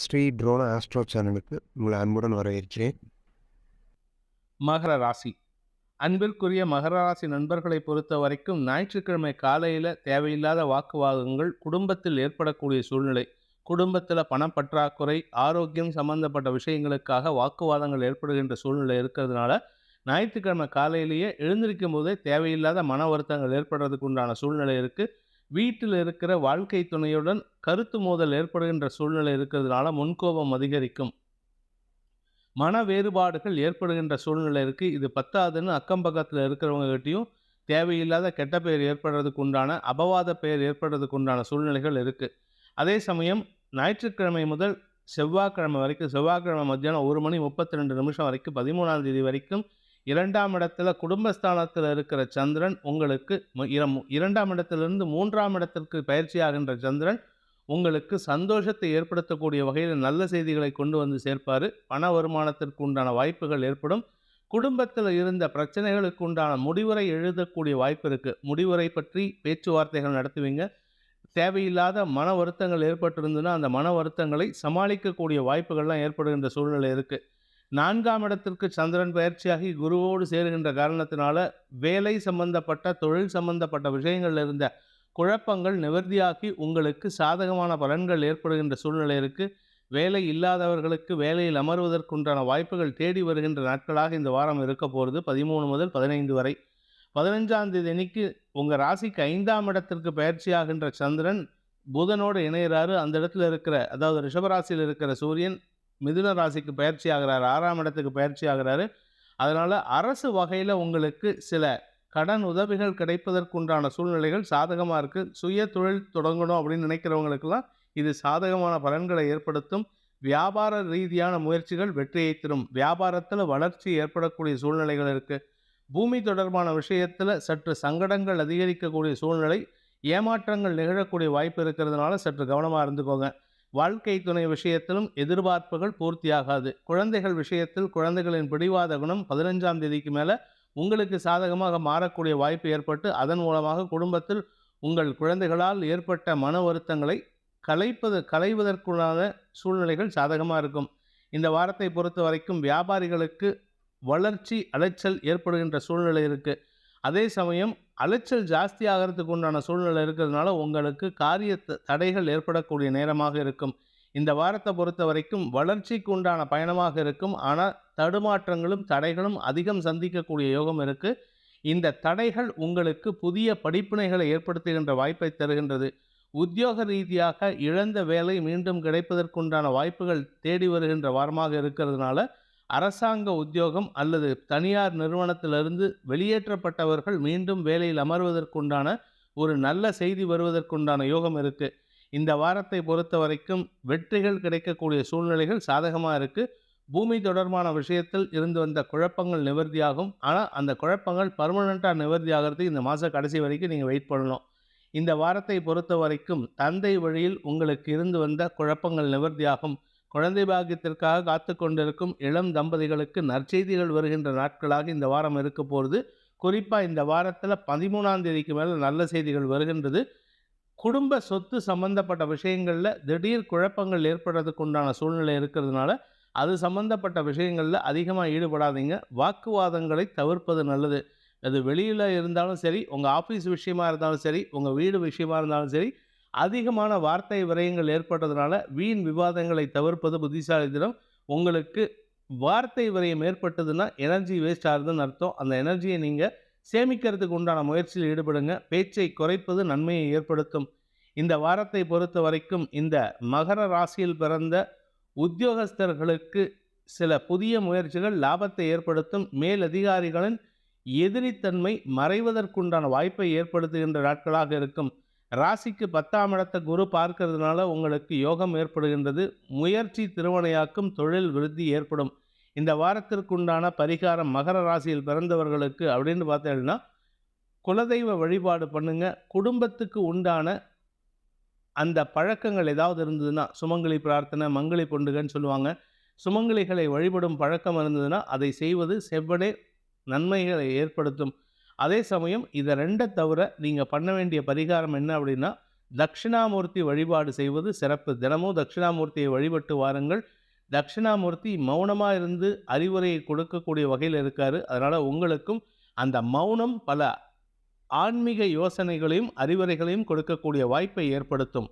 Sri ட்ரோனா astro சேனலுக்கு உங்களை அன்புடன் வரவேற்கிறேன். மகர ராசி. அன்பிற்குரிய மகர ராசி நண்பர்களை பொறுத்த வரைக்கும் ஞாயிற்றுக்கிழமை காலையில் தேவையில்லாத வாக்குவாதங்கள் குடும்பத்தில் ஏற்படக்கூடிய சூழ்நிலை, குடும்பத்தில் பணப்பற்றாக்குறை, ஆரோக்கியம் சம்பந்தப்பட்ட விஷயங்களுக்காக வாக்குவாதங்கள் ஏற்படுகின்ற சூழ்நிலை இருக்கிறதுனால ஞாயிற்றுக்கிழமை காலையிலேயே எழுந்திருக்கும் போதே தேவையில்லாத மன வருத்தங்கள் ஏற்படுறதுக்கு உண்டான சூழ்நிலை இருக்குது. வீட்டில் இருக்கிற வாழ்க்கை துணையுடன் கருத்து மோதல் ஏற்படுகின்ற சூழ்நிலை இருக்கிறதுனால முன்கோபம் அதிகரிக்கும். மன வேறுபாடுகள் ஏற்படுகின்ற சூழ்நிலை இருக்குது. இது பத்தாதுன்னு அக்கம் பக்கத்தில் இருக்கிறவங்ககிட்டையும் தேவையில்லாத கெட்ட பெயர் ஏற்படுறதுக்கு உண்டான அபவாத பெயர் ஏற்படுறதுக்கு உண்டான சூழ்நிலைகள் இருக்குது. அதே சமயம் ஞாயிற்றுக்கிழமை முதல் செவ்வாய்க்கிழமை வரைக்கும், செவ்வாய்க்கிழமை மத்தியானம் 1:32 வரைக்கும் 13ஆம் தேதி வரைக்கும் 2ஆம் இடத்துல குடும்பஸ்தானத்தில் இருக்கிற சந்திரன் உங்களுக்கு 2ஆம் இடத்திலிருந்து 3ஆம் இடத்திற்கு பயிற்சியாகின்ற சந்திரன் உங்களுக்கு சந்தோஷத்தை ஏற்படுத்தக்கூடிய வகையில் நல்ல செய்திகளை கொண்டு வந்து சேர்ப்பார். பண வருமானத்திற்கு உண்டான வாய்ப்புகள் ஏற்படும். குடும்பத்தில் இருந்த பிரச்சனைகளுக்கு உண்டான முடிவுரை எழுதக்கூடிய வாய்ப்பு இருக்குது. முடிவுரை பற்றி பேச்சுவார்த்தைகள் நடத்துவீங்க. தேவையில்லாத மன வருத்தங்கள் ஏற்பட்டிருந்ததுன்னா அந்த மன வருத்தங்களை சமாளிக்கக்கூடிய வாய்ப்புகள்லாம் ஏற்படுகின்ற சூழ்நிலை இருக்குது. 4ஆம் இடத்திற்கு சந்திரன் பயிற்சியாகி குருவோடு சேருகின்ற காரணத்தினால வேலை சம்பந்தப்பட்ட, தொழில் சம்பந்தப்பட்ட விஷயங்கள்ல இருந்த குழப்பங்கள் நிவர்த்தியாகி உங்களுக்கு சாதகமான பலன்கள் ஏற்படுகின்ற சூழ்நிலை இருக்குது. வேலை இல்லாதவர்களுக்கு வேலையில் அமர்வதற்குண்டான வாய்ப்புகள் தேடி வருகின்ற நாட்களாக இந்த வாரம் இருக்க போகிறது. 13 முதல் 15 வரை. 15ஆம் தேதி அன்னைக்கு உங்கள் ராசிக்கு 5ஆம் இடத்திற்கு பயிற்சியாகின்ற சந்திரன் புதனோடு இணைகிறாரு. அந்த இடத்துல இருக்கிற, அதாவது ரிஷபராசியில் இருக்கிற சூரியன் மிதுன ராசிக்கு பயிற்சி ஆகிறாரு, 6ஆம் இடத்துக்கு பயிற்சி ஆகிறாரு. அதனால் அரசு வகையில் உங்களுக்கு சில கடன் உதவிகள் கிடைப்பதற்குண்டான சூழ்நிலைகள் சாதகமாக இருக்குது. சுய தொழில் தொடங்கணும் அப்படின்னு நினைக்கிறவங்களுக்கெல்லாம் இது சாதகமான பலன்களை ஏற்படுத்தும். வியாபார ரீதியான முயற்சிகள் வெற்றியை தரும். வியாபாரத்தில் வளர்ச்சி ஏற்படக்கூடிய சூழ்நிலைகள் இருக்குது. பூமி தொடர்பான விஷயத்தில் சற்று சங்கடங்கள் அதிகரிக்கக்கூடிய சூழ்நிலை, ஏமாற்றங்கள் நிகழக்கூடிய வாய்ப்பு இருக்கிறதுனால சற்று கவனமாக இருந்துக்கோங்க. வாழ்க்கை துணை விஷயத்திலும் எதிர்பார்ப்புகள் பூர்த்தியாகாது. குழந்தைகள் விஷயத்தில் குழந்தைகளின் பிடிவாத குணம் 15ஆம் தேதிக்கு மேலே உங்களுக்கு சாதகமாக மாறக்கூடிய வாய்ப்பு ஏற்பட்டு அதன் மூலமாக குடும்பத்தில் உங்கள் குழந்தைகளால் ஏற்பட்ட மன வருத்தங்களை களைவதற்குள்ளான சூழ்நிலைகள் சாதகமாக இருக்கும். இந்த வாரத்தை பொறுத்த வரைக்கும் வியாபாரிகளுக்கு வளர்ச்சி அலைச்சல் ஏற்படுகின்ற சூழ்நிலை இருக்குது. அதே சமயம் அலைச்சல் ஜாஸ்தி ஆகிறதுக்கு உண்டான சூழ்நிலை இருக்கிறதுனால உங்களுக்கு காரிய தடைகள் ஏற்படக்கூடிய நேரமாக இருக்கும். இந்த வாரத்தை பொறுத்த வரைக்கும் வளர்ச்சிக்கு உண்டான பயணமாக இருக்கும். ஆனால் தடுமாற்றங்களும் தடைகளும் அதிகம் சந்திக்கக்கூடிய யோகம் இருக்குது. இந்த தடைகள் உங்களுக்கு புதிய படிப்பினைகளை ஏற்படுத்துகின்ற வாய்ப்பை தருகின்றது. உத்தியோக ரீதியாக இழந்த வேலை மீண்டும் கிடைப்பதற்குண்டான வாய்ப்புகள் தேடி வருகின்ற வாரமாக இருக்கிறதுனால அரசாங்க உத்தியோகம் அல்லது தனியார் நிறுவனத்திலிருந்து வெளியேற்றப்பட்டவர்கள் மீண்டும் வேலையில் அமர்வதற்குண்டான ஒரு நல்ல செய்தி வருவதற்குண்டான யோகம் இருக்குது. இந்த வாரத்தை பொறுத்த வரைக்கும் வெற்றிகள் கிடைக்கக்கூடிய சூழ்நிலைகள் சாதகமாக இருக்குது. பூமி தொடர்பான விஷயத்தில் இருந்து வந்த குழப்பங்கள் நிவர்த்தியாகும். ஆனால் அந்த குழப்பங்கள் பர்மனெண்ட்டாக நிவர்த்தி ஆகிறதுக்கு இந்த மாத கடைசி வரைக்கும் நீங்கள் வெயிட் பண்ணணும். இந்த வாரத்தை பொறுத்த வரைக்கும் தந்தை வழியில் உங்களுக்கு இருந்து வந்த குழப்பங்கள் நிவர்த்தியாகும். குழந்தை பாக்கியத்திற்காக காத்து கொண்டிருக்கும் இளம் தம்பதிகளுக்கு நற்செய்திகள் வருகின்ற நாட்களாக இந்த வாரம் இருக்க போகிறது. குறிப்பாக இந்த வாரத்தில் 13ஆம் தேதிக்கு மேலே நல்ல செய்திகள் வருகின்றது. குடும்ப சொத்து சம்பந்தப்பட்ட விஷயங்களில் திடீர் குழப்பங்கள் ஏற்படுறதுக்கு உண்டான சூழ்நிலை இருக்கிறதுனால அது சம்பந்தப்பட்ட விஷயங்களில் அதிகமாக ஈடுபடாதீங்க. வாக்குவாதங்களை தவிர்ப்பது நல்லது. அது வெளியில் இருந்தாலும் சரி, உங்கள் ஆஃபீஸ் விஷயமா இருந்தாலும் சரி, உங்கள் வீடு விஷயமா இருந்தாலும் சரி, அதிகமான வார்த்தை விரயங்கள் ஏற்பட்டதுனால வீண் விவாதங்களை தவிர்ப்பது புத்திசாலித்தனம். உங்களுக்கு வார்த்தை விரயம் ஏற்பட்டதுன்னா எனர்ஜி வேஸ்ட் ஆகுதுன்னு அர்த்தம். அந்த எனர்ஜியை நீங்கள் சேமிக்கிறதுக்கு உண்டான முயற்சியில் ஈடுபடுங்க. பேச்சை குறைப்பது நன்மையை ஏற்படுத்தும். இந்த வாரத்தை பொறுத்த வரைக்கும் இந்த மகர ராசியில் பிறந்த உத்தியோகஸ்தர்களுக்கு சில புதிய முயற்சிகள் லாபத்தை ஏற்படுத்தும். மேலதிகாரிகளின் எதிரித்தன்மை மறைவதற்குண்டான வாய்ப்பை ஏற்படுத்துகின்ற நாட்களாக இருக்கும். ராசிக்கு 10ஆம் இடத்தை குரு பார்க்கறதுனால உங்களுக்கு யோகம் ஏற்படுகின்றது. முயற்சி திருவனையாக்கும், தொழில் விருத்தி ஏற்படும். இந்த வாரத்திற்குண்டான பரிகாரம் மகர ராசியில் பிறந்தவர்களுக்கு அப்படின்னு பார்த்தீங்கன்னா, குலதெய்வ வழிபாடு பண்ணுங்க. குடும்பத்துக்கு உண்டான அந்த பழக்கங்கள் ஏதாவது இருந்ததுன்னா, சுமங்கலி பிரார்த்தனை, மங்களி பொண்டுகன்னு சொல்லுவாங்க. சுமங்கலிகளை வழிபடும் பழக்கம் இருந்ததுன்னா அதை செய்வது செவ்வனே நன்மைகளை ஏற்படுத்தும். அதே சமயம் இதை 2 தவிர நீங்கள் பண்ண வேண்டிய பரிகாரம் என்ன அப்படின்னா, தட்சிணாமூர்த்தி வழிபாடு செய்வது சிறப்பு. தினமும் தட்சிணாமூர்த்தியை வழிபட்டு வாருங்கள். தட்சிணாமூர்த்தி மௌனமா இருந்து அறிவுரையை கொடுக்கக்கூடிய வகையில இருக்காரு. அதனால உங்களுக்கும் அந்த மௌனம் பல ஆன்மீக யோசனைகளையும், அறிவுரைகளையும் கொடுக்கக்கூடிய வாய்ப்பை ஏற்படுத்தும்.